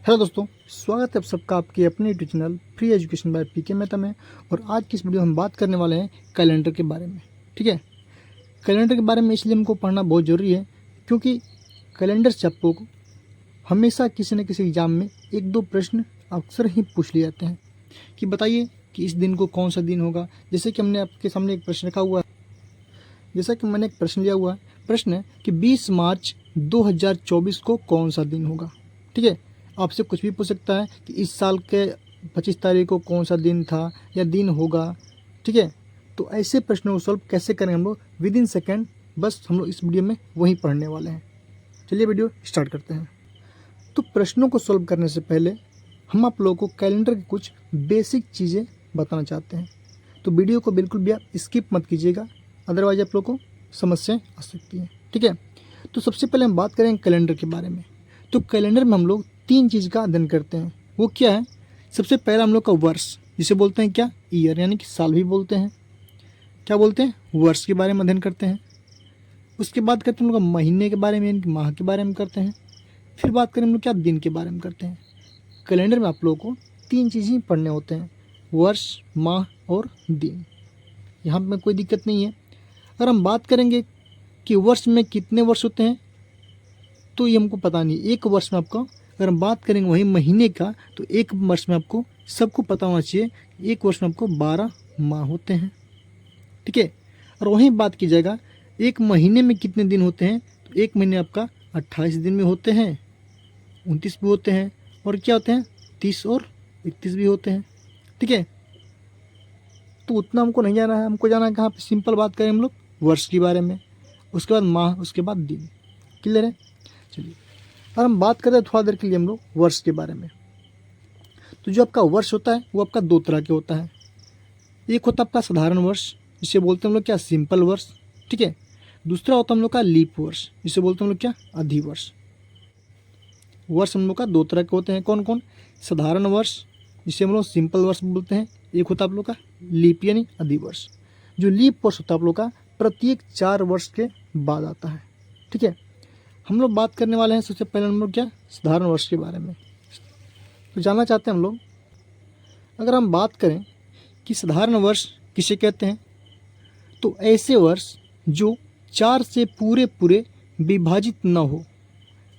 Hello दोस्तों, स्वागत है आप सबका आपके अपने YouTube channel free education by PK Mehta में। और आज की इस वीडियो में हम बात करने वाले हैं कैलेंडर के बारे में। ठीक है, कैलेंडर के बारे में इसलिए हमको पढ़ना बहुत ज़रूरी है क्योंकि कैलेंडर से आपको हमेशा किसी न किसी एग्जाम में एक दो प्रश्न अक्सर ही पूछ लिए जाते हैं कि बताइए कि इस दिन को कौन सा दिन होगा। जैसे कि हमने आपके सामने एक प्रश्न रखा हुआ है, जैसा कि मैंने एक प्रश्न लिया हुआ है, प्रश्न है कि 20 मार्च 2024 को कौन सा दिन होगा। ठीक है, आपसे कुछ भी पूछ सकता है कि इस साल के 25 तारीख को कौन सा दिन था या दिन होगा। ठीक है, तो ऐसे प्रश्नों को सॉल्व कैसे करें हम लोग विद इन सेकेंड, बस हम लोग इस वीडियो में वही पढ़ने वाले हैं। चलिए वीडियो स्टार्ट करते हैं। तो प्रश्नों को सॉल्व करने से पहले हम आप लोगों को कैलेंडर की कुछ बेसिक चीज़ें बताना चाहते हैं, तो वीडियो को बिल्कुल भी आप स्किप मत कीजिएगा, अदरवाइज आप लोगों को समस्याएं आ सकती हैं। ठीक है, तो सबसे पहले हम बात करें कैलेंडर के बारे में। तो कैलेंडर में हम लोग 3 चीज़ का अध्ययन करते हैं। वो क्या है? सबसे पहला हम लोग का वर्ष, जिसे बोलते हैं क्या, ईयर, यानी कि साल भी बोलते हैं। क्या बोलते हैं? वर्ष के बारे में अध्ययन करते हैं। उसके बाद करते हैं हम लोग महीने के बारे में, यानी कि माह के बारे में करते हैं। फिर बात करें हम लोग क्या, दिन के बारे में करते हैं। कैलेंडर में आप लोगों को 3 चीज़ ही पढ़ने होते हैं, वर्ष, माह और दिन। यहाँ में कोई दिक्कत नहीं है। अगर हम बात करेंगे कि वर्ष में कितने वर्ष होते हैं, तो ये हमको पता नहीं। एक वर्ष में आपको, अगर हम बात करेंगे वही महीने का, तो एक वर्ष में आपको सबको पता होना चाहिए, एक वर्ष में आपको 12 माह होते हैं। ठीक है, और वहीं बात की जाएगा एक महीने में कितने दिन होते हैं, तो एक महीने आपका 28 दिन में होते हैं, 29 भी होते हैं, और क्या होते हैं, 30 और 31 भी होते हैं। ठीक है, तो उतना हमको नहीं जाना है, हमको जाना है कहाँ पे, सिंपल बात करें हम लोग वर्ष के बारे में, उसके बाद माह, उसके बाद दिन। क्लियर है? चलिए, और हम बात करते हैं थोड़ा देर के लिए हम लोग वर्ष के बारे में। तो जो आपका वर्ष होता है वो आपका 2 तरह के होता है। एक होता है आपका साधारण वर्ष, जिसे बोलते हैं हम लोग क्या, सिंपल वर्ष। ठीक है, दूसरा होता है हम लोग का लीप वर्ष, जिसे बोलते हैं हम लोग क्या, अधिवर्ष। वर्ष हम लोग का 2 तरह के होते हैं। कौन कौन? साधारण वर्ष, जिसे हम लोग सिंपल वर्ष बोलते हैं। एक होता है आप लोग का लीप यानी अधिवर्ष। जो लीप वर्ष होता है आप लोग का प्रत्येक 4 वर्ष के बाद आता है। ठीक है, हम लोग बात करने वाले हैं सबसे पहले हम लोग क्या, साधारण वर्ष के बारे में। तो जानना चाहते हैं हम लोग, अगर हम बात करें कि साधारण वर्ष किसे कहते हैं, तो ऐसे वर्ष जो 4 से पूरे पूरे विभाजित न हो।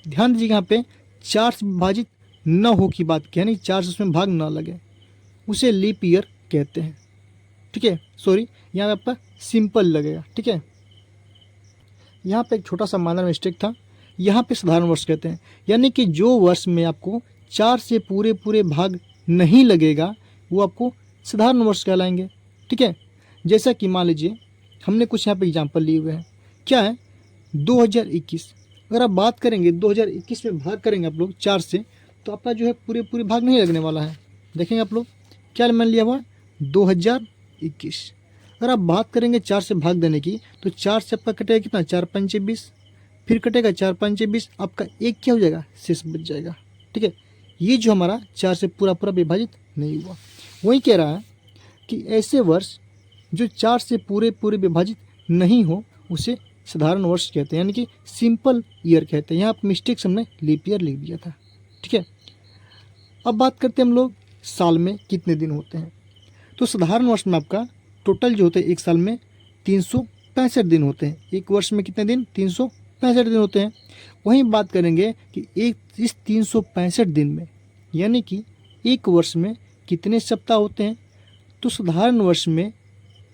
ध्यान दीजिए, यहाँ पे 4 से विभाजित न हो की बात की है, यानी 4 से उसमें भाग न लगे, उसे लीप ईयर कहते हैं। ठीक है, सॉरी, यहाँ पे आपका सिंपल लगेगा। ठीक है, यहाँ पे एक छोटा सा माइनर मिस्टेक था, यहाँ पे साधारण वर्ष कहते हैं, यानी कि जो वर्ष में आपको 4 से पूरे पूरे भाग नहीं लगेगा वो आपको साधारण वर्ष कहलाएंगे। ठीक है, जैसा कि मान लीजिए हमने कुछ यहाँ पे एग्जांपल लिए हुए हैं। क्या है? 2021। अगर आप बात करेंगे 2021 में भाग करेंगे आप लोग 4 से, तो आपका जो है पूरे पूरे भाग नहीं लगने वाला है। देखेंगे आप लोग क्या मान लिया हुआ, 2021। अगर आप बात करेंगे 4 से भाग देने की, तो 4 से आपका कटेगा कितना, 4 पंचे 20, फिर कटेगा 4 पंचे 20, आपका एक क्या हो जाएगा, शेष बच जाएगा। ठीक है, ये जो हमारा 4 से पूरा पूरा विभाजित नहीं हुआ। वही कह रहा है कि ऐसे वर्ष जो 4 से पूरे पूरे विभाजित नहीं हो उसे साधारण वर्ष कहते हैं, यानी कि सिंपल ईयर कहते हैं। यहाँ आप मिस्टेक से हमने लीप ईयर लिख दिया था। ठीक है, अब बात करते हैं हम लोग साल में कितने दिन होते हैं। तो साधारण वर्ष में आपका टोटल जो होते हैं एक साल में 365 दिन होते हैं। एक वर्ष में कितने दिन, 365 दिन होते हैं। वहीं बात करेंगे कि इस 365 दिन में, यानी कि एक वर्ष में कितने सप्ताह होते हैं, तो साधारण वर्ष में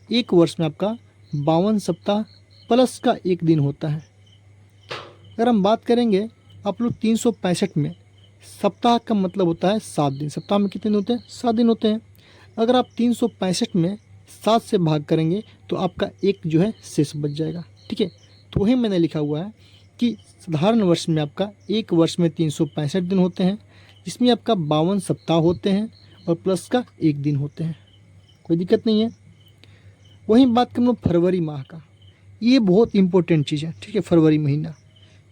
एक वर्ष में आपका 52 सप्ताह प्लस का एक दिन होता है। अगर हम बात करेंगे आप लोग 365 में, सप्ताह का मतलब होता है 7 दिन। सप्ताह में कितने दिन होते हैं, 7 दिन होते हैं। अगर आप 365 में 7 से भाग करेंगे तो आपका एक जो है शेष बच जाएगा। ठीक है, तो वही मैंने लिखा हुआ है कि साधारण वर्ष में आपका एक वर्ष में 365 दिन होते हैं, जिसमें आपका 52 सप्ताह होते हैं और प्लस का एक दिन होते हैं। कोई दिक्कत नहीं है। वहीं बात करें हम लोग फरवरी माह का, ये बहुत इंपॉर्टेंट चीज़ है। ठीक है, फरवरी महीना,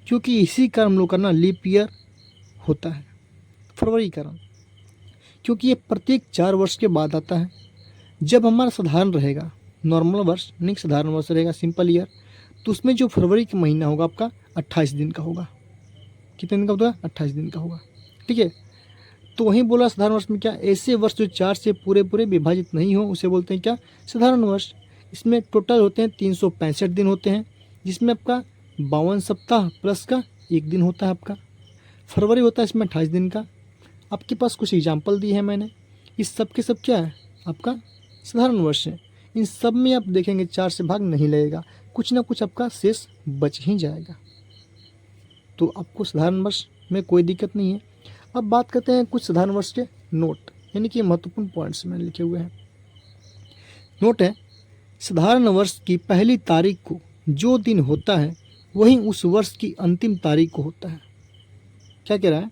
क्योंकि इसी का हम लोग का ना लीप ईयर होता है, फरवरी का, क्योंकि ये प्रत्येक 4 वर्ष के बाद आता है। जब हमारा साधारण रहेगा, नॉर्मल वर्ष नहीं, साधारण वर्ष रहेगा सिंपल ईयर, तो उसमें जो फरवरी का महीना होगा आपका 28 दिन का होगा। कितने दिन का होगा, 28 दिन का होगा। ठीक है, तो वहीं बोला साधारण वर्ष में क्या, ऐसे वर्ष जो 4 से पूरे पूरे विभाजित नहीं हो उसे बोलते हैं क्या, साधारण वर्ष। इसमें टोटल होते हैं 365 दिन होते हैं, जिसमें आपका 52 सप्ताह प्लस का 1 दिन होता है आपका। फरवरी होता है इसमें 28 दिन का। आपके पास कुछ एग्जाम्पल दिए हैं मैंने, इस सब के सब क्या है आपका साधारण वर्ष है। इन सब में आप देखेंगे 4 से भाग नहीं लगेगा, कुछ ना कुछ आपका शेष बच ही जाएगा। तो आपको साधारण वर्ष में कोई दिक्कत नहीं है। अब बात करते हैं कुछ साधारण वर्ष के नोट, यानी कि महत्वपूर्ण पॉइंट्स मैंने लिखे हुए हैं। नोट है, साधारण वर्ष की पहली तारीख को जो दिन होता है वही उस वर्ष की अंतिम तारीख को होता है। क्या कह रहा है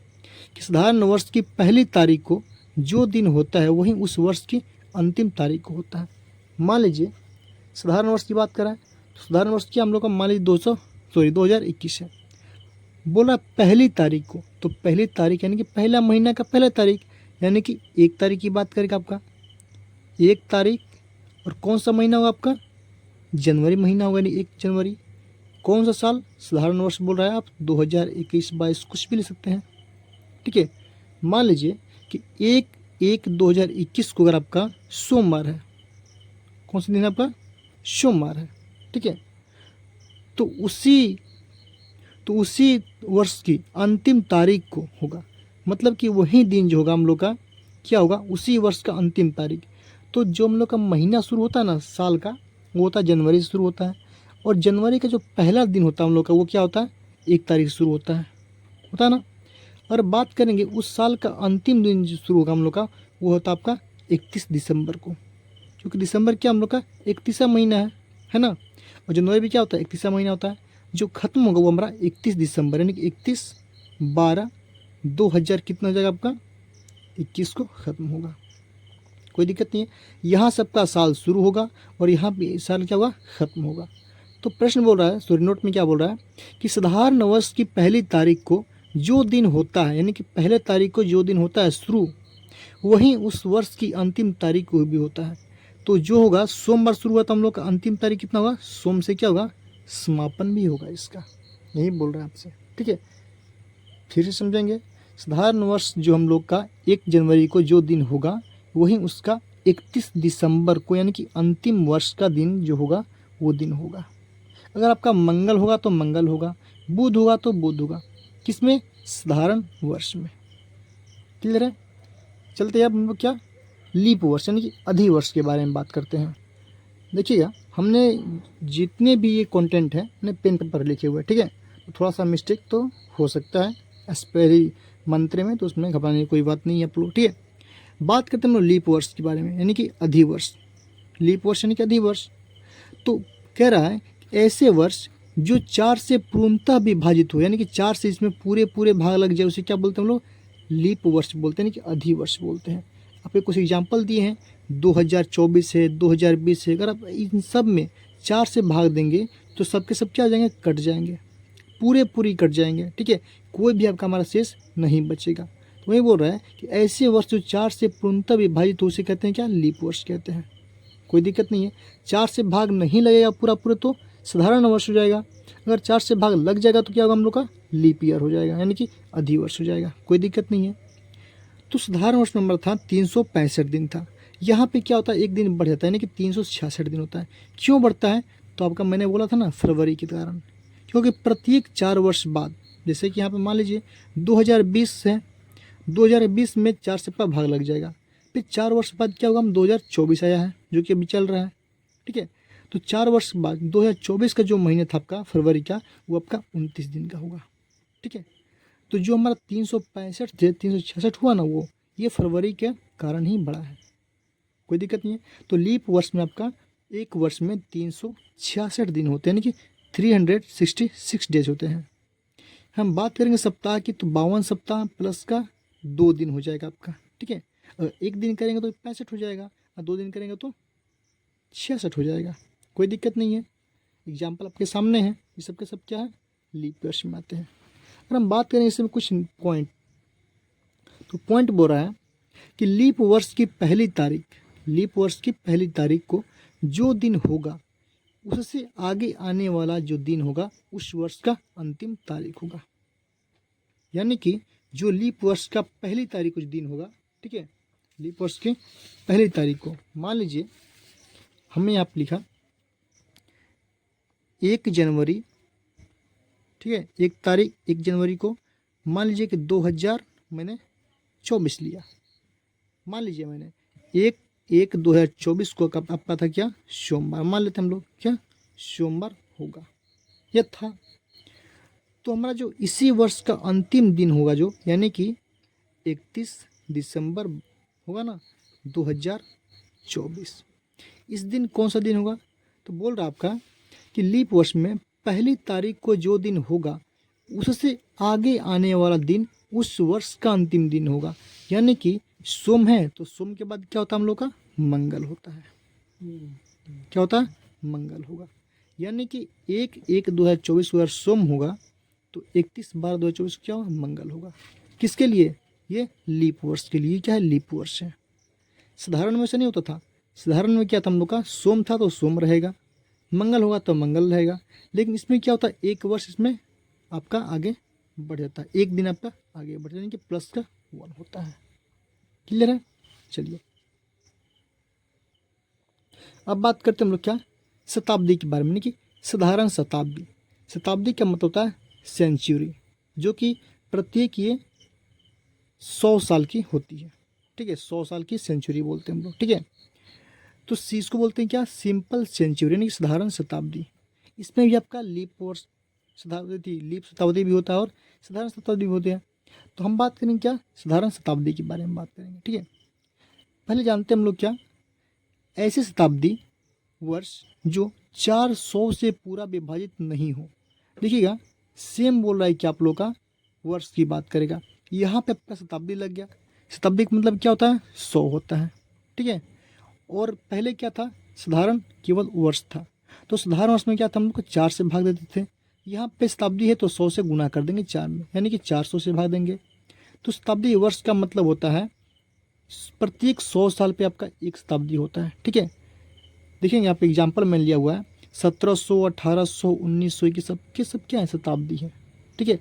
कि साधारण वर्ष की पहली तारीख को जो दिन होता है वही उस वर्ष की अंतिम तारीख को होता है। मान लीजिए साधारण वर्ष की बात करें तो साधारण वर्ष की हम लोग का मान लीजिए 2021 है। बोला पहली तारीख को, तो पहली तारीख यानी कि पहला महीना का पहला तारीख, यानी कि 1 तारीख की बात करेगा आपका 1 तारीख। और कौन सा महीना होगा आपका, जनवरी महीना होगा, यानी 1 जनवरी। कौन सा साल, साधारण वर्ष बोल रहा है आप 2021-22 कुछ भी ले सकते हैं, ठीक है। मान लीजिए कि 1/1/2021 को अगर आपका सोमवार है, कौन सा दिन है आपका, सोमवार है, ठीक है। तो उसी वर्ष की अंतिम तारीख को होगा, मतलब कि वही दिन जो होगा हम लोग का क्या होगा, उसी वर्ष का अंतिम तारीख। तो जो हम लोग का महीना शुरू होता है ना साल का, वो होता है जनवरी से शुरू होता है। और जनवरी का जो पहला दिन होता है हम लोग का वो क्या होता है, 1 तारीख से शुरू होता है ना। और बात करेंगे उस साल का अंतिम दिन जो शुरू होगा हम लोग का, वो होता है आपका 31 दिसंबर को, क्योंकि दिसंबर क्या हम लोग का 31वां महीना है ना। और जनवरी भी क्या होता है, 31वां महीना होता है। जो खत्म होगा वो हमारा 31 दिसंबर, यानी कि 31/12/2000 कितना हो जाएगा आपका, 21 को ख़त्म होगा। कोई दिक्कत नहीं है, यहाँ सबका साल शुरू होगा और यहाँ पे साल क्या होगा, ख़त्म होगा। तो प्रश्न बोल रहा है, सॉरी नोट में क्या बोल रहा है कि साधारण वर्ष की पहली तारीख को जो दिन होता है, यानी कि पहले तारीख को जो दिन होता है शुरू, वहीं उस वर्ष की अंतिम तारीख को भी होता है। तो जो होगा सोमवार शुरू हुआ तो हम लोग का अंतिम तारीख कितना होगा, सोम से क्या होगा, समापन भी होगा इसका। यही बोल रहे हैं आपसे, ठीक है। फिर से समझेंगे, साधारण वर्ष जो हम लोग का 1 जनवरी को जो दिन होगा वही उसका 31 दिसंबर को, यानी कि अंतिम वर्ष का दिन जो होगा वो दिन होगा। अगर आपका मंगल होगा तो मंगल होगा, बुध होगा तो बुध होगा, किसमें, साधारण वर्ष में। क्लियर है। चलते हैं अब हम लोग क्या, लीप वर्ष यानी कि अधिवर्ष के बारे में बात करते हैं। देखिएगा, हमने जितने भी ये कंटेंट है हमने पेन पेपर लिखे हुए हैं, ठीक है। तो थोड़ा सा मिस्टेक तो हो सकता है एस्पेरी मंत्र में, तो उसमें घबराने की कोई बात नहीं है आप लोग, ठीक है। बात करते हैं हम लोग लीप वर्ष के बारे में, यानी कि अधिवर्ष। लीप वर्ष यानी कि अधिवर्ष। तो कह रहा है ऐसे वर्ष जो 4 से पूर्णतः विभाजित हो, यानी कि 4 से इसमें पूरे पूरे भाग लग जाए, उसे क्या बोलते हैं हम लोग, लीप वर्ष बोलते हैं, यानी कि अधिवर्ष बोलते हैं। आपके कुछ एग्जाम्पल दिए हैं, 2024 है, 2020 है। अगर आप इन सब में 4 से भाग देंगे तो सबके सब क्या आ जाएंगे, कट जाएंगे, पूरी कट जाएंगे, ठीक है। कोई भी आपका हमारा शेष नहीं बचेगा। तो वही बोल रहा है कि ऐसे वर्ष जो 4 से पूर्णतः विभाजित हो उसे कहते हैं क्या, लीप वर्ष कहते हैं। कोई दिक्कत नहीं है, 4 से भाग नहीं लगेगा पूरा तो साधारण वर्ष हो जाएगा। अगर 4 से भाग लग जाएगा तो क्या होगा, हम लोग का लीप ईयर हो जाएगा, यानी कि अधिवर्ष हो जाएगा। कोई दिक्कत नहीं है। तो साधारण वर्ष नंबर था 365 दिन था। यहाँ पे क्या होता है, 1 दिन बढ़ जाता है, यानी कि 366 दिन होता है। क्यों बढ़ता है, तो आपका मैंने बोला था ना, फरवरी के कारण। क्योंकि प्रत्येक 4 वर्ष बाद, जैसे कि यहाँ पे मान लीजिए 2020 है, 2020 में 4 से भाग लग जाएगा। फिर 4 वर्ष बाद क्या होगा, हम 2024 आया है जो कि अभी चल रहा है, ठीक है। तो 4 वर्ष बाद 2024 का जो महीने था आपका फरवरी का, वो आपका 29 दिन का होगा, ठीक है। तो जो हमारा 365 थे 366 हुआ ना, वो ये फरवरी के कारण ही बढ़ा है। कोई दिक्कत नहीं है। तो लीप वर्ष में आपका एक वर्ष में 366 दिन होते हैं, यानी कि 366 डेज होते हैं। हम बात करेंगे सप्ताह की, तो 52 सप्ताह प्लस का 2 दिन हो जाएगा आपका, ठीक है। अगर 1 दिन करेंगे तो 65 हो जाएगा, और 2 दिन करेंगे तो 66 हो जाएगा। कोई दिक्कत नहीं है। एग्जाम्पल आपके सामने है, ये सब के सब क्या है, लीप वर्ष में आते हैं। अगर हम बात करें इसमें कुछ पॉइंट, तो पॉइंट बोल रहा है कि लीप वर्ष की पहली तारीख को जो दिन होगा उससे आगे आने वाला जो दिन होगा उस वर्ष का अंतिम तारीख होगा। यानी कि जो लीप वर्ष का पहली तारीख को जो दिन होगा, ठीक है, लीप वर्ष के पहली तारीख को मान लीजिए हमने यहाँ पे लिखा 1 जनवरी, ठीक है, 1 जनवरी को मान लीजिए कि 2024 लिया, मान लीजिए मैंने 1/1/2024 को कब आपका था क्या, सोमवार मान लेते हम लोग, क्या सोमवार होगा यह था। तो हमारा जो इसी वर्ष का अंतिम दिन होगा जो, यानी कि 31 दिसंबर होगा ना 2024, इस दिन कौन सा दिन होगा, तो बोल रहा आपका कि लीप वर्ष में पहली तारीख को जो दिन होगा उससे आगे आने वाला दिन उस वर्ष का अंतिम दिन होगा, यानी कि सोम है तो सोम के बाद क्या होता है हम लोग का, मंगल होता है। क्या होता है, मंगल होगा, यानी कि 1/1/2024 को अगर सोम होगा तो 31/12/2024 क्या होगा, मंगल होगा। किसके लिए, ये लीप वर्ष के लिए। क्या है, लीप वर्ष है। साधारण में से नहीं होता था, साधारण में क्या था हम लोग का, सोम था तो सोम रहेगा, मंगल होगा तो मंगल रहेगा, लेकिन इसमें क्या होता है, एक वर्ष इसमें आपका आगे बढ़ जाता है, एक दिन आपका आगे बढ़ जाता है, यानी कि प्लस का 1 होता है। क्लियर है। चलिए अब बात करते हैं हम लोग क्या, शताब्दी के बारे में, यानी कि साधारण शताब्दी। शताब्दी का मतलब होता है सेंचुरी, जो कि प्रत्येक ये 100 साल की होती है, ठीक है, 100 साल की सेंचुरी बोलते हैं हम लोग, ठीक है। तो इसको बोलते हैं क्या, सिंपल सेंचुरी, यानी कि साधारण शताब्दी। इसमें भी आपका लीप वर्ष शताब्दी, लीप शताब्दी भी होता है और साधारण शताब्दी भी होती है। तो हम बात करेंगे क्या, साधारण शताब्दी के बारे में बात करेंगे, ठीक है। पहले जानते हैं हम लोग क्या, ऐसे शताब्दी वर्ष जो 400 से पूरा विभाजित नहीं हो। देखिएगा सेम बोल रहा है कि आप लोग का वर्ष की बात करेगा, यहाँ पे आपका शताब्दी लग गया। शताब्दी का मतलब क्या होता है, 100 होता है, ठीक है। और पहले क्या था, साधारण केवल वर्ष था, तो साधारण वर्ष में क्या था, हम लोग को 4 से भाग देते थे। यहाँ पे शताब्दी है तो 100 से गुना कर देंगे 4 में, यानी कि 400 से भाग देंगे। तो शताब्दी वर्ष का मतलब होता है प्रत्येक 100 साल पे आपका एक शताब्दी होता है, ठीक है। देखिए यहाँ पे एग्जाम्पल मैंने लिया हुआ है, 1700, 1800, 1900 की सब क्या है, शताब्दी है, ठीक है।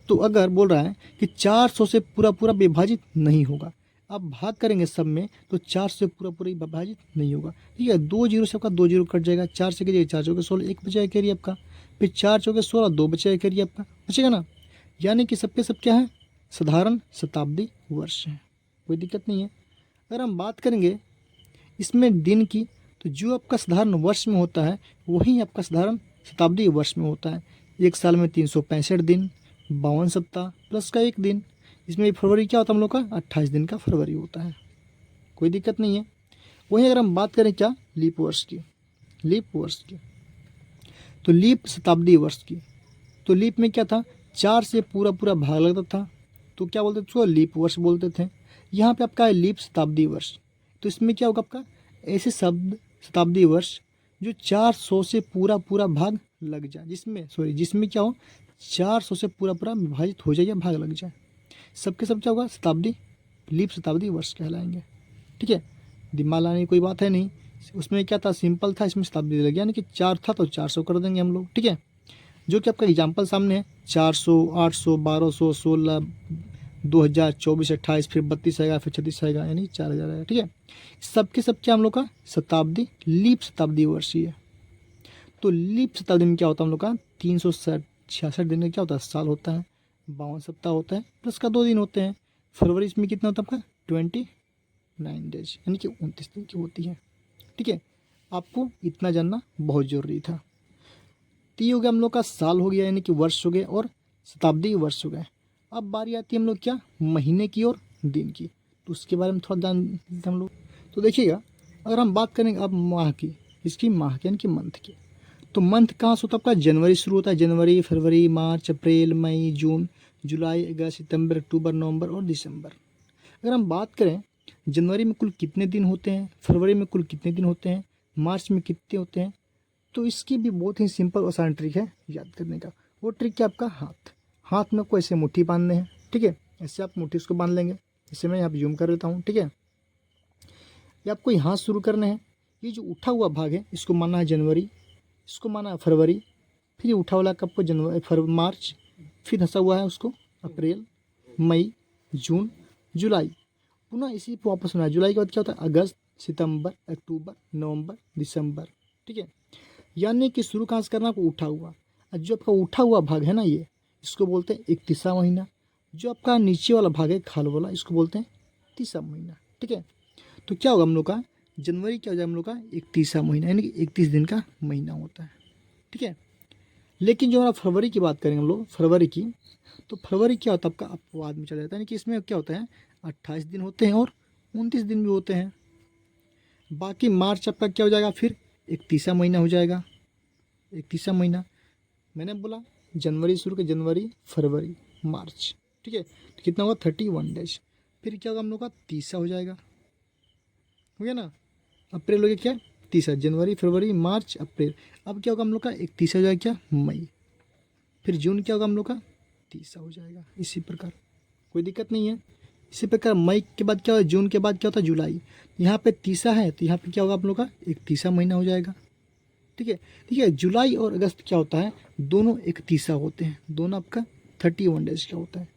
तो अगर बोल रहा है कि 400 से पूरा पूरा विभाजित नहीं होगा, अब भाग करेंगे सब में तो 4 से पूरा पूरा विभाजित नहीं होगा, ठीक है। 2 जीरो से आपका 2 जीरो कट जाएगा, 4 से करिए 4 चौके 16, 1 बचेगा कैरी आपका, फिर 4 चौके 16, 2 बचेगा कैरी आपका, बचेगा ना। यानी कि सबके सब क्या है, साधारण शताब्दी वर्ष है, कोई दिक्कत नहीं है। अगर हम बात करेंगे इसमें दिन की, तो जो आपका साधारण वर्ष में होता है वही आपका साधारण शताब्दी वर्ष में होता है। एक साल में 365 दिन, 52 सप्ताह प्लस का 1 दिन। इसमें फरवरी क्या होता है हम लोग का, 28 दिन का फरवरी होता है, कोई दिक्कत नहीं है। वहीं अगर हम बात करें क्या, लीप वर्ष की, लीप वर्ष की, तो लीप शताब्दी वर्ष की, तो लीप में क्या था, 4 से पूरा पूरा भाग लगता था, तो क्या बोलते थे उसको, लीप वर्ष बोलते थे। यहाँ पे आपका है लीप शताब्दी वर्ष, तो इसमें क्या होगा आपका, ऐसे शब्द शताब्दी वर्ष जो 400 से पूरा पूरा भाग लग जाए, जिसमें क्या हो, 400 से पूरा पूरा विभाजित हो जाए या भाग लग जाए, सबके सब क्या होगा, शताब्दी, लीप शताब्दी वर्ष कहलाएंगे, ठीक है। दिमाग लाने की कोई बात है नहीं, उसमें क्या था, सिंपल था, इसमें शताब्दी लग गया, यानी कि 4 था तो 400 कर देंगे हम लोग, ठीक है। जो कि आपका एग्जाम्पल सामने है, 400, 800, 1200, 16, 2024, 28, फिर 32 आएगा, फिर 36 आएगा, यानी 4000 आएगा, ठीक है। सबके सब क्या हम लोग का शताब्दी, लीप शताब्दी वर्ष ही है। तो लीप शताब्दी में क्या होता है हम लोग का, 366 दिन में क्या होता है, साल होता है, 52 सप्ताह होता है, प्लस का 2 दिन होते हैं। फरवरी इसमें कितना होता है आपका, 29 डेज, यानी कि 29 दिन की होती है, ठीक है। आपको इतना जानना बहुत ज़रूरी था। तो ये हो गया हम लोग का साल हो गया, यानी कि वर्ष हो गए, और शताब्दी वर्ष हो गए। अब बारी आती है हम लोग क्या, महीने की और दिन की, तो उसके बारे में थोड़ा जान लेते हम लोग। तो देखिएगा अगर हम बात करेंगे अब माह की, इसकी माह की यानी कि मंथ की, तो मंथ कहाँ से होता है आपका, जनवरी शुरू होता है, जनवरी, फरवरी, मार्च, अप्रैल, मई, जून, जुलाई, अगस्त, सितंबर, अक्टूबर, नवंबर और दिसंबर। अगर हम बात करें जनवरी में कुल कितने दिन होते हैं, फरवरी में कुल कितने दिन होते हैं, मार्च में कितने होते हैं, तो इसकी भी बहुत ही सिंपल और आसान ट्रिक है याद करने का। वो ट्रिक क्या आपका, हाथ में आपको ऐसे मुट्ठी बांधने हैं, ठीक है, ऐसे आप मुट्ठी उसको बांध लेंगे, इसे मैं यहाँ पे जूम कर देता हूँ, ठीक है। ये आपको यहाँ शुरू करना है, ये जो उठा हुआ भाग है इसको माना है जनवरी, इसको माना है फरवरी, फिर ये उठा वाला आपको जनवरी, मार्च, फिर हंसा हुआ है उसको अप्रैल, मई, जून, जुलाई। पुनः इसी पर वापस होना है। जुलाई के बाद क्या होता है? अगस्त, सितंबर, अक्टूबर, नवंबर, दिसंबर। ठीक है, यानी कि शुरू कहाँ से करना आपको? उठा हुआ। और जो आपका उठा हुआ भाग है ना, ये इसको बोलते हैं 31वां महीना। जो आपका नीचे वाला भाग है खाल वाला, इसको बोलते हैं 30वां महीना। ठीक है, तो क्या होगा हम लोग का? जनवरी क्या हो जाएगा हम लोग का? 31वां महीना, यानी कि 31 दिन का महीना होता है। ठीक है, लेकिन जो हमारा फरवरी की बात करेंगे हम लोग, फरवरी की, तो फरवरी क्या होता है आपका? अपवाद में चला जाता है, यानी कि इसमें क्या होता है? 28 दिन होते हैं और 29 दिन भी होते हैं। बाकी मार्च आपका क्या हो जाएगा? फिर 31वां महीना हो जाएगा। 31वां महीना मैंने बोला जनवरी शुरू के, जनवरी, फरवरी, मार्च। ठीक है, तो कितना होगा? 31 डेज। फिर क्या होगा हम लोग का? 30वां हो जाएगा। हो गया ना? अप्रैल हो गया क्या? 30वां, जनवरी, फरवरी, मार्च, अप्रैल। अब क्या होगा हम लोग का? 31वां हो जाएगा क्या? मई। फिर जून क्या होगा हम लोग का? 30वां हो जाएगा। इसी प्रकार कोई दिक्कत नहीं है। इसी प्रकार मई के बाद क्या होगा? जून के बाद क्या होता है? जुलाई। यहाँ पे 30वां है तो यहाँ पे क्या होगा आप लोग का? 31वां महीना हो जाएगा। ठीक है, ठीक है। जुलाई और अगस्त क्या होता है? दोनों 31वां होते हैं, दोनों आपका 31 डेज का होता है।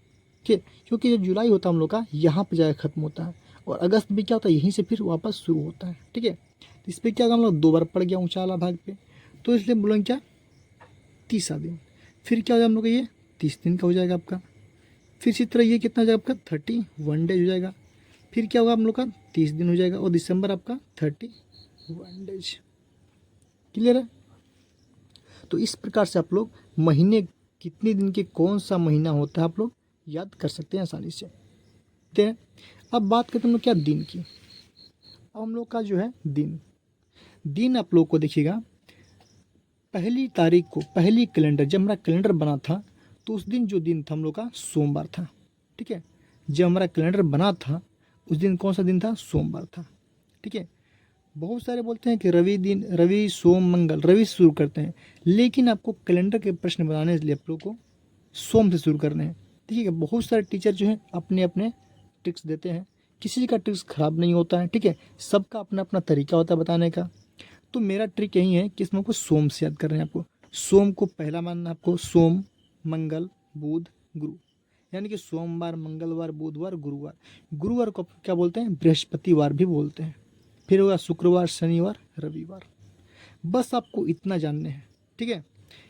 ठीक है, क्योंकि जो जुलाई होता है हम लोग का यहाँ पे जाकर खत्म होता है, और अगस्त भी क्या होता है? यहीं से फिर वापस शुरू होता है। ठीक है, तो इस पर क्या होगा हम लोग? 2 बार पड़ गया ऊंचा वाला भाग पे, तो इसलिए बोलेंगे क्या? 30वां दिन। फिर क्या हो जाएगा हम लोग का? ये 30 दिन का हो जाएगा आपका। फिर इसी तरह ये कितना हो जाएगा आपका? 31 डेज हो जाएगा। फिर क्या होगा हम लोग का? 30 दिन हो जाएगा, और दिसंबर आपका 31 डेज। क्लियर है? तो इस प्रकार से आप लोग महीने कितने दिन के कौन सा महीना होता है आप लोग याद कर सकते हैं आसानी से। ठीक है, अब बात करते हैं हम लोग क्या? दिन की। अब हम लोग का जो है दिन, दिन आप लोग को देखिएगा, पहली तारीख को, पहली कैलेंडर जब हमारा कैलेंडर बना था, तो उस दिन जो दिन था हम लोग का? सोमवार था। ठीक है, जब हमारा कैलेंडर बना था उस दिन कौन सा दिन था? सोमवार था। ठीक है, बहुत सारे बोलते हैं कि रवि दिन, रवि, सोम, मंगल, रवि से शुरू करते हैं, लेकिन आपको कैलेंडर के प्रश्न बनाने के लिए आप लोग को सोम से शुरू करने हैं। ठीक है, बहुत सारे टीचर जो हैं अपने अपने ट्रिक्स देते हैं, किसी का ट्रिक्स खराब नहीं होता है। ठीक है, सबका अपना अपना तरीका होता है बताने का। तो मेरा ट्रिक यही है कि इसमें आपको सोम से याद कर रहे हैं। आपको सोम को पहला मानना है, आपको सोम, मंगल, बुध, गुरु, यानी कि सोमवार, मंगलवार, बुधवार, गुरुवार। गुरुवार को क्या बोलते हैं? बृहस्पतिवार भी बोलते हैं। फिर होगा शुक्रवार, शनिवार, रविवार। बस आपको इतना जानने हैं। ठीक है,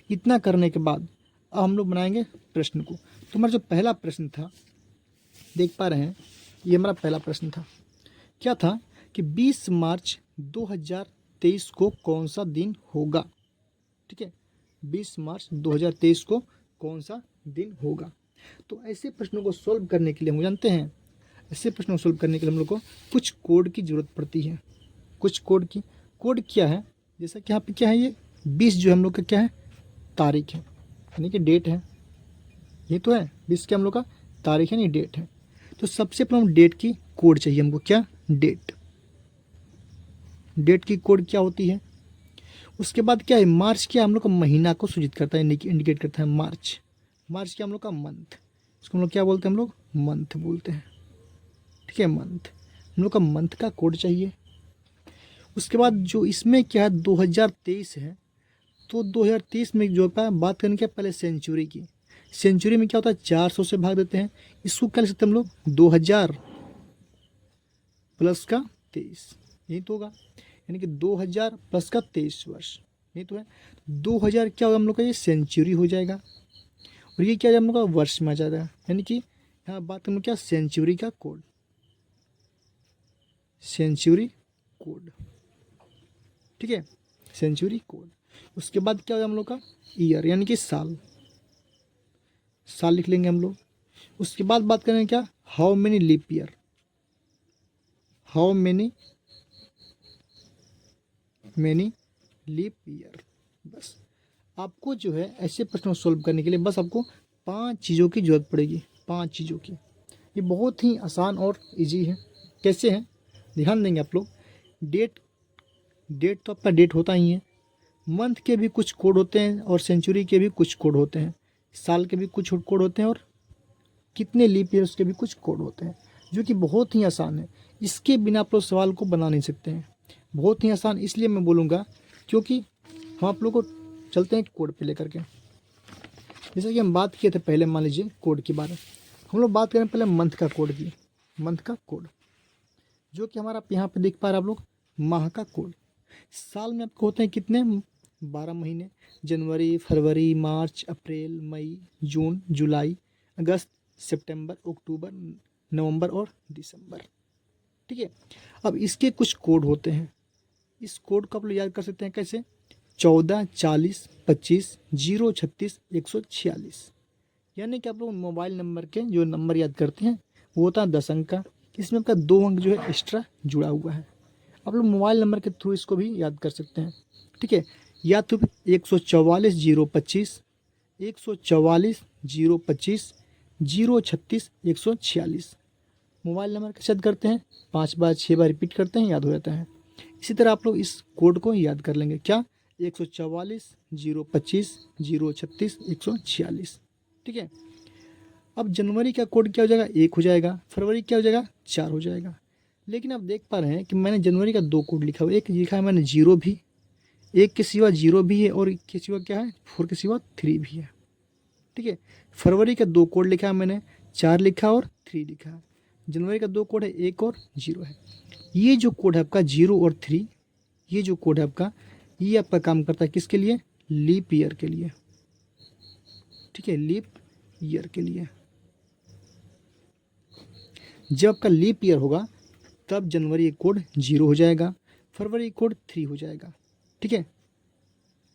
इतना करने के बाद अब हम लोग बनाएंगे प्रश्न को। तो हमारा जो पहला प्रश्न था, देख पा रहे हैं, ये हमारा पहला प्रश्न था। क्या था कि 20 मार्च 2023 को कौन सा दिन होगा? ठीक है, 20 मार्च 2023 को कौन सा दिन होगा? तो ऐसे प्रश्नों को सॉल्व करने के लिए हम जानते हैं, ऐसे प्रश्नों को सॉल्व करने के लिए हम लोग को कुछ कोड की ज़रूरत पड़ती है। कुछ कोड की, कोड क्या है? जैसा कि यहाँ पे क्या है, ये 20 जो हम लोग का क्या है? तारीख है, यानी कि डेट है। ये तो है 20 क्या हम लोग का तारीख है, नहीं डेट है। तो सबसे पहले हम डेट की कोड चाहिए हमको। क्या? डेट। डेट की कोड क्या होती है? उसके बाद क्या है? मार्च क्या हम लोग का महीना को सूचित करता है, इंडिकेट करता है मार्च। मार्च क्या हम लोग का? मंथ। इसको हम लोग क्या बोलते हैं? हम लोग मंथ बोलते हैं। ठीक है, मंथ। हम लोग का मंथ का कोड चाहिए। उसके बाद जो इसमें क्या है, 2023 है, तो 2023 में जो बात करने के पहले सेंचुरी की। सेंचुरी में क्या होता है? 400 से भाग देते हैं। इसको क्या लिख सकते हैं हम लोग? 2000 प्लस का 23, यही तो होगा, यानी कि 2000 प्लस का 23 वर्ष, यही तो है। 2000 क्या होगा हम लोग का? ये सेंचुरी हो जाएगा, और ये क्या हम लोग का? वर्ष में आ जाएगा, यानी कि यहाँ बात करें क्या? सेंचुरी का कोड, सेंचुरी कोड। ठीक है, सेंचुरी कोड। उसके बाद क्या होगा हम लोग का? ईयर, यानी कि साल, साल लिख लेंगे हम लोग। उसके बाद बात करेंगे क्या? How many leap year, how many leap year. बस आपको जो है ऐसे प्रश्नों को सोल्व करने के लिए बस आपको 5 चीज़ों की जरूरत पड़ेगी, 5 चीज़ों की। ये बहुत ही आसान और इजी है। कैसे है? ध्यान देंगे आप लोग। डेट, डेट तो आपका डेट होता ही है, मंथ के भी कुछ कोड होते हैं, और सेंचुरी के भी कुछ कोड होते हैं, साल के भी कुछ कोड होते हैं, और कितने लीप ईयर्स के भी कुछ कोड होते हैं, जो कि बहुत ही आसान है। इसके बिना आप लोग सवाल को बना नहीं सकते हैं। बहुत ही आसान इसलिए मैं बोलूँगा क्योंकि हम आप लोग को चलते हैं कोड पे लेकर के। जैसे कि हम बात किए थे पहले, मान लीजिए कोड के बारे में, हम लोग बात करें पहले मंथ का कोड की। मंथ का कोड जो कि हमारा यहाँ पे देख पा रहे हैं आप लोग, माह का कोड। साल में आपको होते हैं कितने, 12 महीने, जनवरी, फरवरी, मार्च, अप्रैल, मई, जून, जुलाई, अगस्त, सितंबर, अक्टूबर, नवंबर और दिसंबर। ठीक है, अब इसके कुछ कोड होते हैं। इस कोड को आप लोग याद कर सकते हैं कैसे, 14, 40, 25, 0, 36, 146। यानी कि आप लोग मोबाइल नंबर के जो नंबर याद करते हैं वो होता है 10 अंक का। इसमें आपका 2 अंक जो है एक्स्ट्रा जुड़ा हुआ है। आप लोग मोबाइल नंबर के थ्रू इसको भी याद कर सकते हैं। ठीक है, या तो 144 025, 144 025, 036 146 मोबाइल नंबर कैसे याद करते हैं, 5 बार 6 बार रिपीट करते हैं, याद हो जाता है। इसी तरह आप लोग इस कोड को याद कर लेंगे, क्या, 144 025 036 146। ठीक है, अब जनवरी का कोड क्या हो जाएगा, 1 हो जाएगा, फरवरी क्या हो जाएगा, 4 हो जाएगा। लेकिन आप देख पा रहे हैं कि मैंने जनवरी का 2 कोड लिखा हुआ, एक लिखा है मैंने 0 भी, एक के सिवा 0 भी है, और एक के सिवा क्या है, 4 के सिवा 3 भी है। ठीक है, फरवरी का 2 कोड लिखा है मैंने, 4 लिखा और 3 लिखा है। जनवरी का 2 कोड है, 1 और 0 है। ये जो कोड है आपका 0 और 3, ये जो कोड है आपका, ये आपका काम करता है किसके लिए, लीप ईयर के लिए। ठीक है, लीप ईयर के लिए। जब आपका लीप ईयर होगा तब जनवरी कोड 0 हो जाएगा, फरवरी कोड 3 हो जाएगा। ठीक है,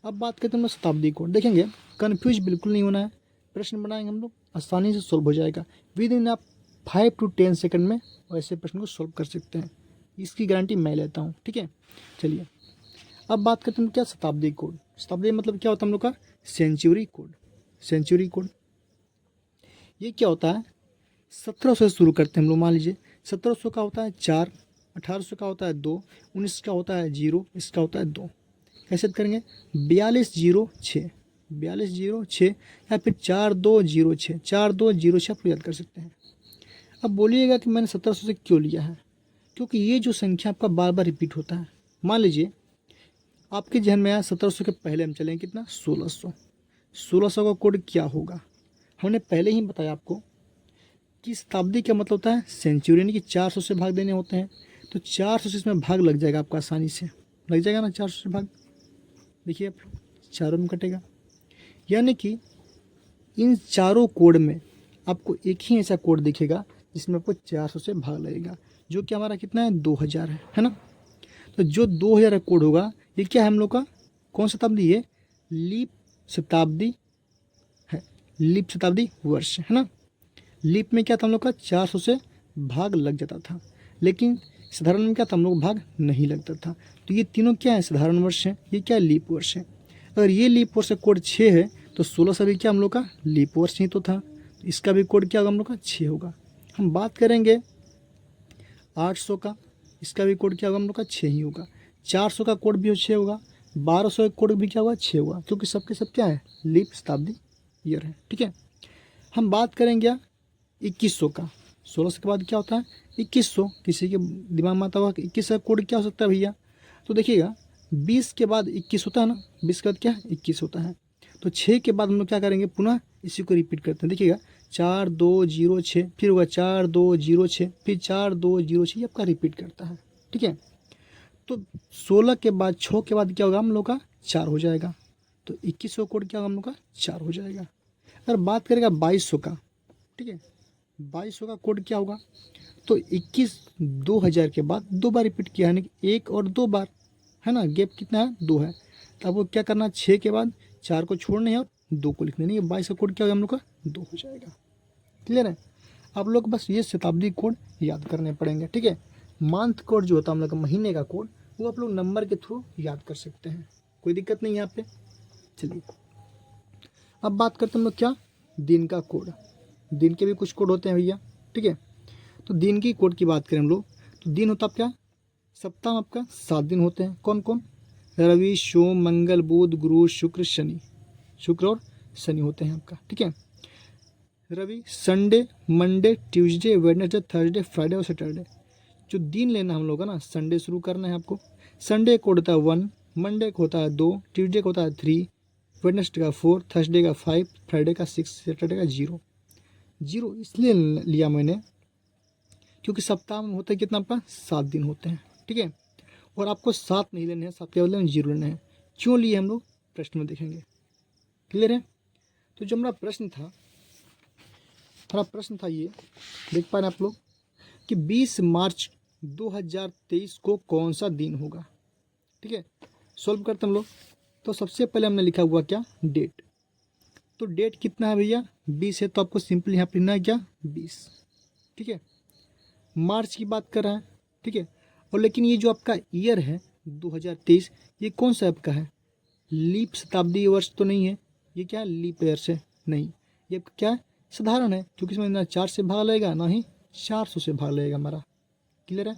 अब बात करते हैं हम शताब्दी कोड। देखेंगे, कन्फ्यूज बिल्कुल नहीं होना है, प्रश्न बनाएंगे हम लोग, आसानी से सोल्व हो जाएगा। विद इन आप 5 to 10 सेकंड में ऐसे प्रश्न को सोल्व कर सकते हैं, इसकी गारंटी मैं लेता हूँ। ठीक है, चलिए अब बात करते हैं क्या, शताब्दी कोड। शताब्दी मतलब क्या होता है हम लोग का, सेंचुरी कोड। सेंचुरी कोड ये क्या होता है, 1700 से शुरू करते हैं हम लोग। मान लीजिए 1700 का होता है 4, 1800 का होता है 2, 19 का होता है 0, इसका होता है 2। कैसे करेंगे, 4206, 4206 या फिर 4206, 4206 आप याद कर सकते हैं। अब बोलिएगा कि मैंने 1700 से क्यों लिया है, क्योंकि ये जो संख्या आपका बार बार रिपीट होता है। मान लीजिए आपके जहन में आया 1700 के पहले हम चलें कितना, 1600। 1600 का कोड क्या होगा, हमने पहले ही बताया आपको कि शताब्दी का मतलब होता है सेंचुरी, यानी कि 400 से भाग देने होते हैं। तो 400 से इसमें भाग लग जाएगा आपका, आसानी से लग जाएगा ना 400 से भाग। देखिए आप चारों में कटेगा, यानी कि इन चारों कोड में आपको एक ही ऐसा कोड दिखेगा जिसमें आपको 400 से भाग लगेगा, जो कि हमारा कितना है, 2000 है ना। तो जो 2000 कोड होगा ये क्या है हम लोग का, कौन शताब्दी है, लीप शताब्दी है, लीप शताब्दी वर्ष है ना। लीप में क्या था हम लोग का, 400 से भाग लग जाता था, लेकिन साधारण में क्या था, हम लोग भाग नहीं लगता था। तो ये तीनों क्या है, साधारण वर्ष है, ये क्या है, लीप वर्ष है। अगर ये लीप वर्ष का कोड 6 है तो 1600 भी क्या हम लोग का लीप वर्ष ही तो था, तो इसका भी कोड क्या होगा हम लोग का, 6 होगा। हम बात करेंगे 800 का, इसका भी कोड क्या होगा हम लोग का, 6 ही होगा। 400 का कोड भी 6 होगा, 1200 का कोड भी क्या होगा, 6 होगा, क्योंकि सबके सब क्या है, लीप शताब्दी ईयर है। ठीक है, हम बात करेंगे 2100 का। 1600 के बाद क्या होता है, 2100। किसी के दिमाग में आता होगा कि 21 का कोड क्या हो सकता है भैया, तो देखिएगा 20 के बाद 21 होता है ना, 20 के बाद क्या 21 होता है। तो 6 के बाद हम लोग क्या करेंगे, पुनः इसी को रिपीट करते हैं। देखिएगा 4206, फिर होगा 4206, फिर 4206, ये आपका रिपीट करता है। ठीक है, तो 16 के बाद 6 के बाद क्या होगा हम लोग का, 4 हो जाएगा। तो 2100 कोड क्या होगा हम लोग का, 4 हो जाएगा। अगर बात करेगा 2200 का, ठीक है, 2200 का कोड क्या होगा, तो 21 2000 के बाद 2 बार रिपीट किया, यानी कि 1 और 2 बार है ना, गैप कितना है, 2 है। तो आपको क्या करना है, 6 के बाद 4 को छोड़ना है और 2 को लिखना नहीं है। 22 का कोड क्या होगा हम लोग का, 2 हो जाएगा। क्लियर है, आप लोग बस ये शताब्दी कोड याद करने पड़ेंगे। ठीक है, मंथ कोड जो होता है हम लोग का, महीने का कोड, वो आप लोग नंबर के थ्रू याद कर सकते हैं, कोई दिक्कत नहीं है यहाँ पे। चलिए अब बात करते हैं हम लोग क्या, दिन का कोड। दिन के भी कुछ कोड होते हैं भैया। ठीक है, तो दिन की कोड की बात करें हम लोग, तो दिन होता है क्या, सप्ताह में आपका 7 दिन होते हैं। कौन कौन, रवि, सोम, मंगल, बुध, गुरु, शुक्र, शनि। शुक्र और शनि होते हैं आपका। ठीक है, Ravi Sunday, Monday, Tuesday, Wednesday, Thursday, Friday और सैटरडे। जो दिन लेना हम लोग का ना, संडे शुरू करना है आपको। संडे को होता है 1, मंडे को होता है 2, ट्यूसडे को होता है 3, वेडनेसडे का 4, थर्सडे का 5, फ्राइडे का 6, सैटरडे का 0। 0 इसलिए लिया मैंने क्योंकि सप्ताह में होता है कितना आपका 7 दिन होते हैं, ठीक है। और आपको 7 नहीं लेने हैं, 7 के बदले 0 लेने हैं। क्यों लिए हम लोग प्रश्न में देखेंगे, क्लियर है। तो जो हमारा प्रश्न था ये देख पा रहे हैं आप लोग कि 20 मार्च 2023 को कौन सा दिन होगा, ठीक है। सॉल्व करते हम लोग। तो सबसे पहले हमने लिखा हुआ क्या, डेट। तो डेट कितना है भैया 20 है, तो आपको सिंपल यहाँ पर लिखना है क्या 20, ठीक है। मार्च की बात कर रहा है, ठीक है। और लेकिन ये जो आपका ईयर है 2023, ये कौन सा आपका है, लीप शताब्दी वर्ष तो नहीं है, ये क्या लीप ईयर से नहीं, ये क्या है साधारण है, क्योंकि इसमें ना 4 से भाग लगेगा ना ही 400 से भाग लगेगा हमारा, क्लियर है।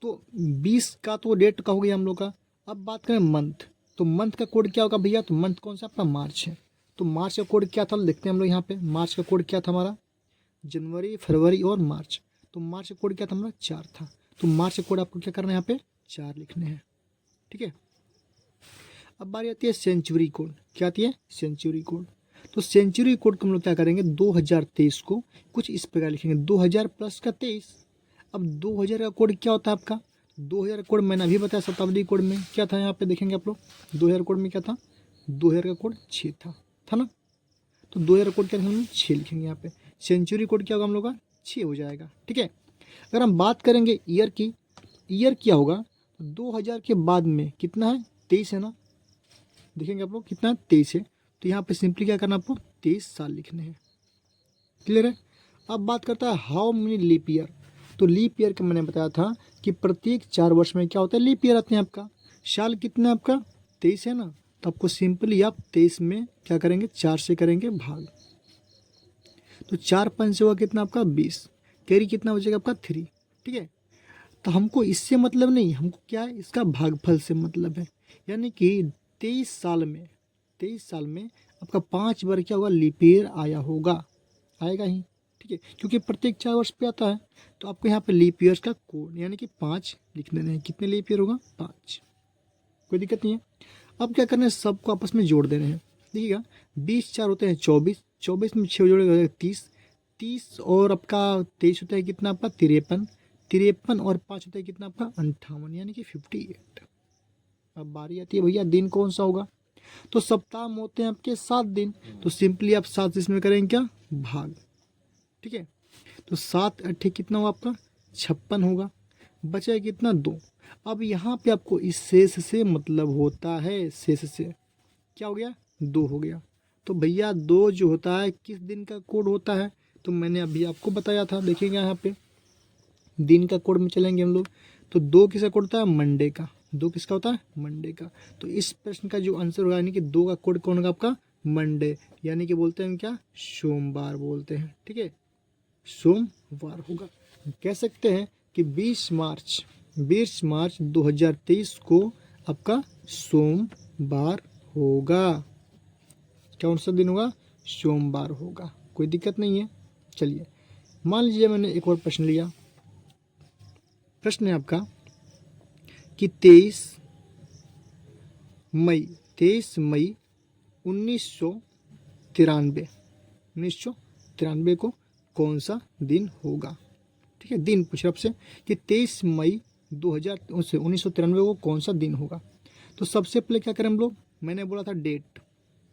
तो 20 का तो डेट का हो गया हम लोग का। अब बात करें मंथ, तो मंथ का कोड क्या होगा भैया, तो मंथ कौन सा आपका मार्च है। तो मार्च का कोड क्या था देखते हैं हम लोग यहाँ पे। मार्च का कोड क्या था हमारा, जनवरी, फरवरी और मार्च। तो मार्च का कोड क्या था हमारा 4 था। तो मार्च का कोड आपको क्या करना है यहाँ पे 4 लिखने हैं, ठीक है। अब बारी आती है सेंचुरी कोड। क्या आती है सेंचुरी कोड। तो सेंचुरी कोड को हम लोग क्या करेंगे 2023 को कुछ इस प्रकार लिखेंगे 2000 प्लस का 23। अब 2000 का कोड क्या होता है आपका, 2000 कोड मैंने अभी बताया शताब्दी कोड में क्या था, यहाँ पे देखेंगे आप लोग 2000 कोड में क्या था, 2000 का कोड 6 था ना। तो 2000 कोड क्या हम लोग 6 लिखेंगे यहाँ पे। सेंचुरी कोड क्या होगा हम लोग का 6 हो जाएगा, ठीक है। अगर हम बात करेंगे ईयर की, ईयर क्या होगा 2000 के बाद में कितना है 23 है ना, देखेंगे आप लोग कितना 23 है। तो यहाँ पे सिंपली क्या करना आपको 23 साल लिखने हैं, क्लियर है। अब बात करता है हाउ मेनी लीप ईयर। तो लीप ईयर का मैंने बताया था कि प्रत्येक 4 वर्ष में क्या होता है लीप ईयर आते हैं आपका। साल कितना आपका 23 है ना, तो आपको सिंपली आप 23 में क्या करेंगे 4 से करेंगे भाग। तो 4 5 से होगा कितना आपका 20, कैरी कितना बचेगा आपका 3, ठीक है। तो हमको इससे मतलब नहीं, हमको क्या है इसका भागफल से मतलब है। यानी कि 23 साल में आपका 5 बार क्या होगा लीप ईयर आया होगा, आएगा ही, ठीक है। क्योंकि प्रत्येक 4 वर्ष पे आता है। तो आपको यहाँ पे लीप ईयर्स का कोड यानी कि 5 लिख देना है। कितने लीप ईयर होगा 5, कोई दिक्कत नहीं है। अब क्या करना है सबको आपस में जोड़ देने हैं। देखिएगा 20 4 होते हैं 24, 24 में 6 जोड़ेगा 30, 30 और आपका 23 होता है कितना आपका 53, 53 और 5 होता है कितना आपका 58 यानी कि 58। अब बारी आती है भैया दिन कौन सा होगा। तो सप्ताह में होते हैं आपके 7 दिन। तो सिंपली आप 7 इसमें करेंगे क्या भाग, ठीक है। तो 7 8 कितना होगा आपका 56 होगा, बचा है कितना 2। अब यहाँ पे आपको इस शेष से मतलब होता है, शेष से क्या हो गया 2 हो गया। तो भैया 2 जो होता है किस दिन का कोड होता है, तो मैंने अभी आपको बताया था। देखिएगा यहाँ पे दिन का कोड में चलेंगे हम लोग। तो 2 किसका कोड होता है मंडे का, 2 किसका होता है मंडे का। तो इस प्रश्न का जो आंसर होगा यानी कि 2 का कोड कौन होगा आपका मंडे, यानी कि बोलते हैं क्या सोमवार बोलते हैं, ठीक है सोमवार होगा। कह सकते हैं कि 20 मार्च 2023 को आपका सोमवार होगा। कौन सा दिन होगा सोमवार होगा, कोई दिक्कत नहीं है। चलिए मान लीजिए मैंने एक और प्रश्न लिया। प्रश्न है आपका कि 23 मई 1993 को कौन सा दिन होगा, ठीक है। दिन पूछ रहा आपसे कि 23 मई 1993 को कौन सा दिन होगा। तो सबसे पहले क्या करें हम लोग, मैंने बोला था डेट,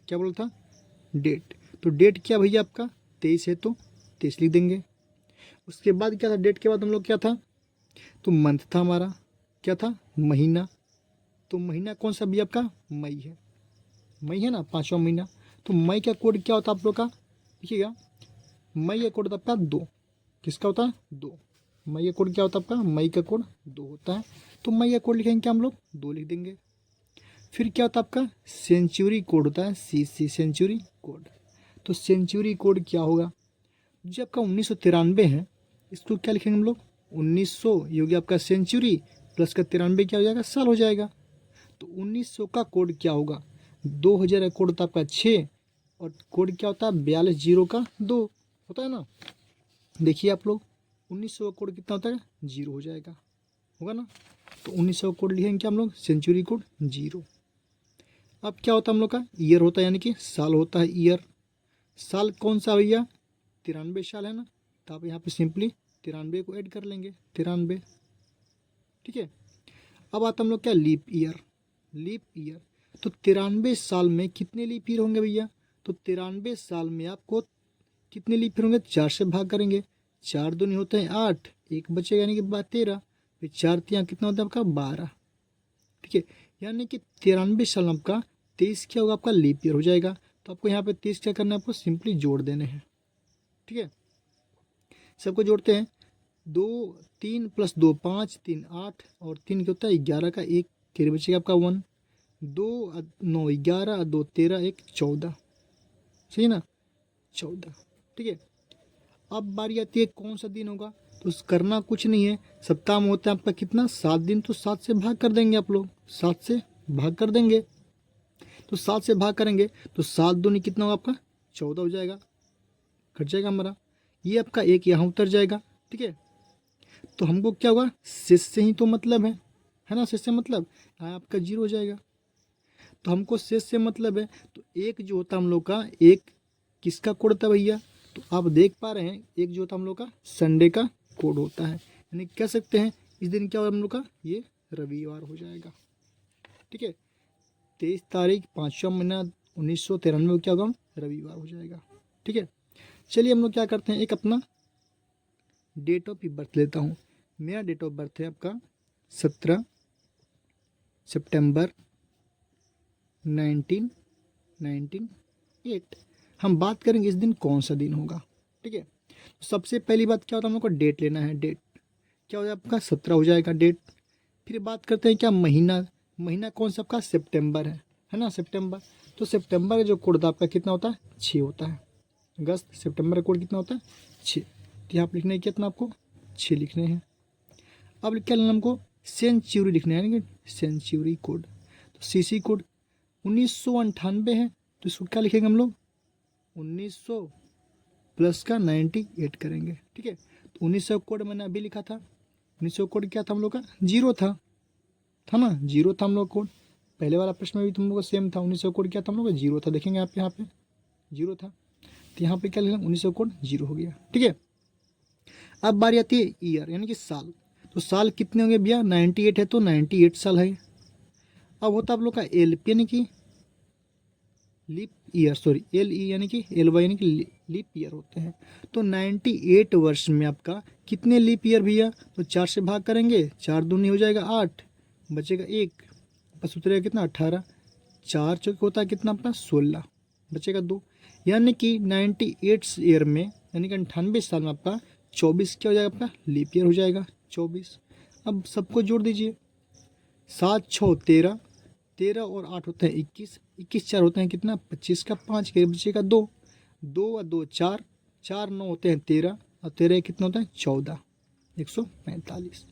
क्या बोला था डेट। तो डेट क्या भैया आपका 23 है तो 23 लिख देंगे। उसके बाद क्या था डेट के बाद हम लोग क्या था, तो मंथ था हमारा, क्या था महीना। तो महीना कौन सा भी आपका मई है, मई है ना 5वां महीना। तो मई का कोड क्या होता है आप लोग का, देखिएगा मई का कोड होता है आपका 2, किसका होता है 2। मई का कोड क्या होता है आपका, मई का कोड 2 होता है। तो मई का कोड लिखेंगे क्या हम लोग 2 लिख देंगे। फिर क्या होता है आपका सेंचुरी कोड होता है CC सेंचुरी कोड। तो सेंचुरी कोड क्या होगा, जो आपका 1993 है इसको क्या लिखेंगे हम लोग 1900, ये हो गया आपका सेंचुरी प्लस का 93 क्या हो जाएगा साल हो जाएगा। तो 1900 का कोड क्या होगा, 2000 का कोड होता है आपका 6 और कोड क्या होता है 42 0 का 2 होता है ना। देखिए आप लोग 1900 का कोड कितना होता है 0 हो जाएगा, होगा ना। तो 1900 का कोड लिखेंगे क्या हम लोग सेंचुरी कोड 0। अब क्या होता है हम लोग का, ईयर होता है यानी कि साल होता है, ईयर। साल कौन सा भैया, 93 साल है ना, तो आप यहाँ पे सिंपली 93 को ऐड कर लेंगे, 93। ठीक है, अब आता हम लोग क्या, लीप ईयर। लीप ईयर, तो 93 साल में कितने लीप ईयर होंगे भैया, तो 93 साल में आपको कितने लीप ईयर होंगे, 4 से भाग करेंगे, 4 दूनी होते हैं 8, एक बचेगा यानी कि 13, फिर 4 तिया कितना होता है आपका 12। ठीक है, यानी कि 93 साल में आपका 23 क्या होगा, आपका लीप ईयर हो जाएगा। तो आपको यहाँ पे 23 क्या करना है, आपको सिंपली जोड़ देने हैं। ठीक है, सबको जोड़ते हैं, 2 3 प्लस 2 5 3 8 और 3 क्या होता है 11 का एक, फिर बचेगा आपका 1, 2 9 11 2 13 1 14, सही है ना, 14। ठीक है, अब बारी आती है कौन सा दिन होगा, तो करना कुछ नहीं है, सप्ताह में होता है आपका कितना 7 दिन, तो 7 से भाग कर देंगे आप लोग, 7 से भाग कर देंगे। तो 7 से भाग करेंगे तो 7 दूनी कितना होगा आपका 14 हो जाएगा, कट जाएगा हमारा, ये आपका एक यहाँ उतर जाएगा। ठीक है, तो हमको क्या होगा, शेष से ही तो मतलब है ना, शेष से मतलब यहाँ आपका 0 हो जाएगा। तो हमको शेष से मतलब है, तो एक जो होता हम लोग का, एक किसका कोड होता है भैया, तो आप देख पा रहे हैं, एक जो होता हम लोग का संडे का कोड होता है, यानी कह सकते हैं इस दिन क्या होगा हम लोग का, ये रविवार हो जाएगा। ठीक है, 23 तारीख 5वां महीना 1993 को क्या होगा, रविवार हो जाएगा। ठीक है, चलिए हम लोग क्या करते हैं, एक अपना डेट ऑफ बर्थ लेता हूँ। मेरा डेट ऑफ बर्थ है आपका 17 सितंबर 1998। हम बात करेंगे इस दिन कौन सा दिन होगा। ठीक है, तो सबसे पहली बात क्या होता है, हम लोग को डेट लेना है। डेट क्या हो जाएगा आपका 17 हो जाएगा डेट। फिर बात करते हैं क्या, महीना, महीना कौन सा आपका सितंबर है ना, सितंबर। तो सितंबर का जो कोड होता है आपका कितना होता है 6 होता है। अगस्त सितंबर का कोड कितना होता है 6, तो यहाँ पर लिखना है कितना आपको 6 लिखने हैं। अब क्या लेना हमको, सेंचुरी लिखना है, यानी कि सेंचुरी कोड। तो सीसी कोड 1998 है, तो इसको क्या लिखेंगे हम लोग 1900 प्लस का 98 करेंगे। ठीक है, तो 1900 कोड मैंने अभी लिखा था, 1900 कोड क्या था हम लोग का 0 था ना, 0 था हम लोग कोड। पहले वाला प्रश्न में भी तुम लोग का सेम था, 1900 कोड क्या था हम लोग का 0 था, देखेंगे आप यहाँ पे 0 था, तो यहाँ पे क्या लिखा 1900 कोड 0 हो गया। ठीक है, अब बारी आती है ईयर यानी कि साल। तो साल कितने होंगे भैया 98 है, तो 98 साल है। अब होता है आप लोग का एल यानी कि leap year, sorry L E यानी कि एल वाई यानी कि लीप ईयर होते हैं। तो 98 वर्ष में आपका कितने लीप ईयर भैया, तो 4 से भाग करेंगे, 4 दूनी हो जाएगा 8, बचेगा 1, बस उतरेगा कितना 18, 4 चौक होता है कितना अपना 16, बचेगा 2, यानी कि 98 ईयर में यानी कि 98 साल में आपका 24 क्या हो जाएगा, आपका लीप ईयर हो जाएगा 24। अब सबको जोड़ दीजिए, 7 6 13, 13 और 8 होते हैं 21, 21 4 होते हैं कितना 25 का 5 के बच्चे का 2, 2 और 2 4, 4 9 होते हैं 13 और 13 कितना होता है 14, 145।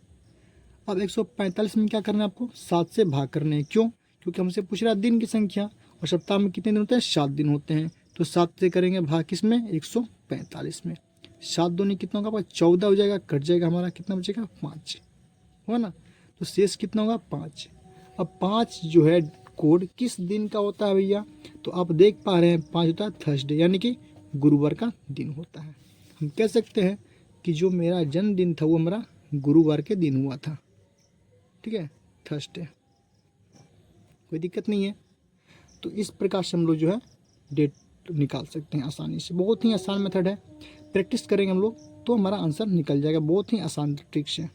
अब 145 में क्या करना है आपको 7 से भाग करने हैं, क्यों, क्योंकि हमसे पूछ रहा है दिन की संख्या, और सप्ताह में कितने दिन होते हैं 7 दिन होते हैं, तो 7 से करेंगे भाग किस में 145 में, 7 दूनी कितना होगा 14 हो जाएगा, कट जाएगा हमारा, कितना बचेगा 5 होगा ना, तो शेष कितना होगा 5। अब 5 जो है कोड किस दिन का होता है भैया, तो आप देख पा रहे हैं 5 होता है थर्सडे यानी कि गुरुवार का दिन होता है। हम कह सकते हैं कि जो मेरा जन्मदिन था वो मेरा गुरुवार के दिन हुआ था। ठीक है, थर्सडे, कोई दिक्कत नहीं है। तो इस प्रकार से हम लोग जो है डेट निकाल सकते हैं आसानी से, बहुत ही आसान मेथड है, प्रैक्टिस करेंगे हम लोग तो हमारा आंसर निकल जाएगा, बहुत ही आसान ट्रिक से।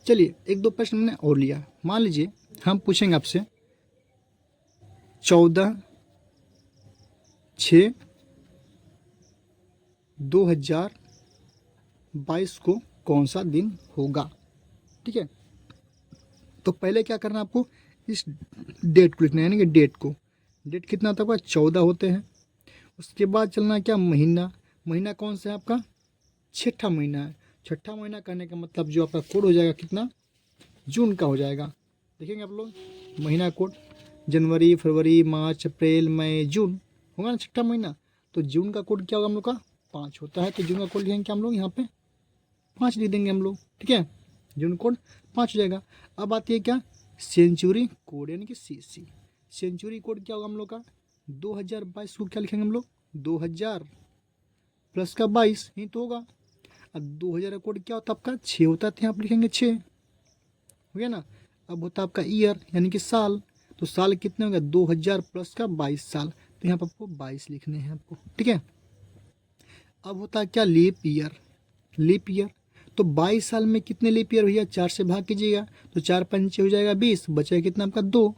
चलिए एक दो प्रश्न हमने और लिया, मान लीजिए हम पूछेंगे आपसे 14/6/2022 को कौन सा दिन होगा। ठीक है, तो पहले क्या करना है आपको, इस डेट को लिखना है, यानी कि डेट को, डेट कितना था आपका 14 होते हैं। उसके बाद चलना है क्या, महीना, महीना कौन सा है आपका छठा महीना है। छठा महीना कहने का मतलब जो आपका कोड हो जाएगा कितना जून का हो जाएगा, देखेंगे आप लोग महीना कोड, जनवरी फरवरी मार्च अप्रैल मई जून होगा ना छठा महीना, तो जून का कोड क्या होगा हम लोग का 5 होता है, तो जून का कोड लिखेंगे क्या हम लोग यहाँ पे 5 लिख देंगे हम लोग। ठीक है, जून कोड 5 हो जाएगा। अब आती है क्या सेंचुरी कोड यानी कि सीसी। सेंचुरी कोड क्या होगा हम लोग का 2022 को क्या लिखेंगे हम लोग 2000 प्लस का 22 ही तो होगा। अब 2000 का कोड क्या होता है आपका 6 होता है, तो यहाँ पर लिखेंगे 6, हो गया ना। अब होता है आपका ईयर यानी कि साल, तो साल कितने हो गए 2000 प्लस का 22 साल, तो यहाँ पर आपको 22 लिखने हैं आपको, ठीक है। अब होता है क्या लीप ईयर, लीप ईयर तो 22 साल में कितने लीप ईयर भैया 4 से भाग कीजिएगा, तो 4 पंचे हो जाएगा 20, बचेगा कितना आपका 2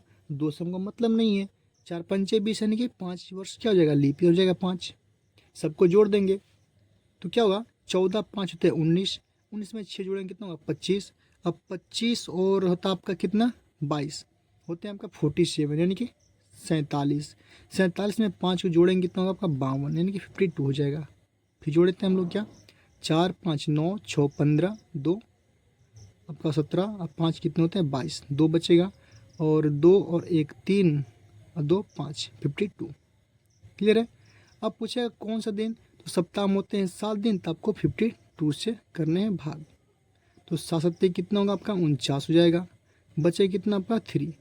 से हमको मतलब नहीं है, 4 पंचे 20 यानी कि 5 वर्ष क्या हो जाएगा लीप ईयर हो जाएगा 5, सबको जोड़ देंगे तो क्या होगा 14 5 होते हैं 19, 19 में 6 जोड़ेंगे कितना होगा 25, अब 25 और होता आपका कितना 22 होते हैं आपका 47 यानी कि 47, 47 में 5 को जोड़ेंगे कितना होगा आपका 52 यानी कि 52 हो जाएगा। फिर जोड़ देते हैं हम लोग क्या 4 5 9 6 15 2 आपका 17, अब 5 कितने होते हैं 22, 2 बचेगा और 2 और 1 3 और 2 5 52, क्लियर है। अब पूछेगा कौन सा दिन, तो सप्ताह में होते हैं 7 दिन, तो आपको 52 से करने हैं भाग, तो 7 7 कितना होगा आपका 49 हो जाएगा, बचे कितना आपका 3।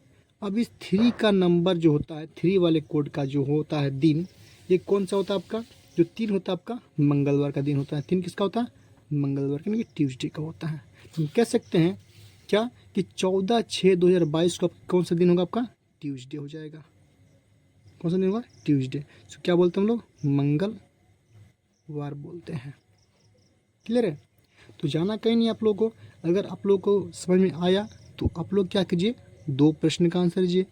अब इस 3 का नंबर जो होता है 3 वाले कोड का जो होता है दिन, ये कौन सा होता है आपका, जो 3 होता है आपका मंगलवार का दिन होता है। 3 किसका होता है मंगलवार का, यानी कि ट्यूसडे का होता है। तो हम कह सकते हैं क्या कि 14/6/2022 को कौन सा दिन होगा आपका ट्यूसडे हो जाएगा। कौन सा दिन होगा ट्यूसडे, तो क्या बोलते हैं हम लोग मंगलवार बोलते हैं, क्लियर है। तो जाना कहीं नहीं आप लोगों को, अगर आप लोग को समझ में आया तो आप लोग क्या कीजिए 2 प्रश्न का आंसर दीजिए।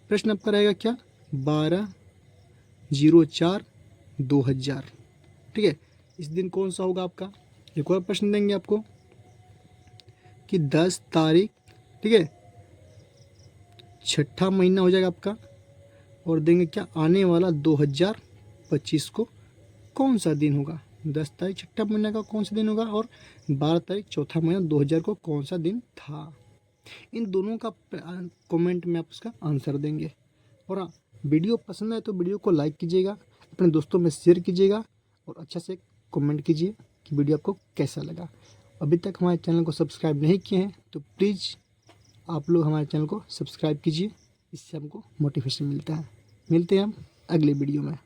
प्रश्न आपका रहेगा क्या 12/04/2000, ठीक है। इस दिन कौन सा होगा आपका, एक और प्रश्न देंगे आपको कि 10 तारीख, ठीक है, 6ठा महीना हो जाएगा आपका, और देंगे क्या आने वाला 2025 को कौन सा दिन होगा, 10 तारीख 6ठा महीना का कौन सा दिन होगा, और 12 तारीख 4था महीना 2000 को कौन सा दिन था। इन दोनों का कमेंट में आप उसका आंसर देंगे। और हाँ, वीडियो पसंद आए तो वीडियो को लाइक कीजिएगा, अपने दोस्तों में शेयर कीजिएगा, और अच्छा से कमेंट कीजिए कि वीडियो आपको कैसा लगा। अभी तक हमारे चैनल को सब्सक्राइब नहीं किए हैं तो प्लीज़ आप लोग हमारे चैनल को सब्सक्राइब कीजिए, इससे हमको मोटिवेशन मिलता है। मिलते हैं हम अगले वीडियो में।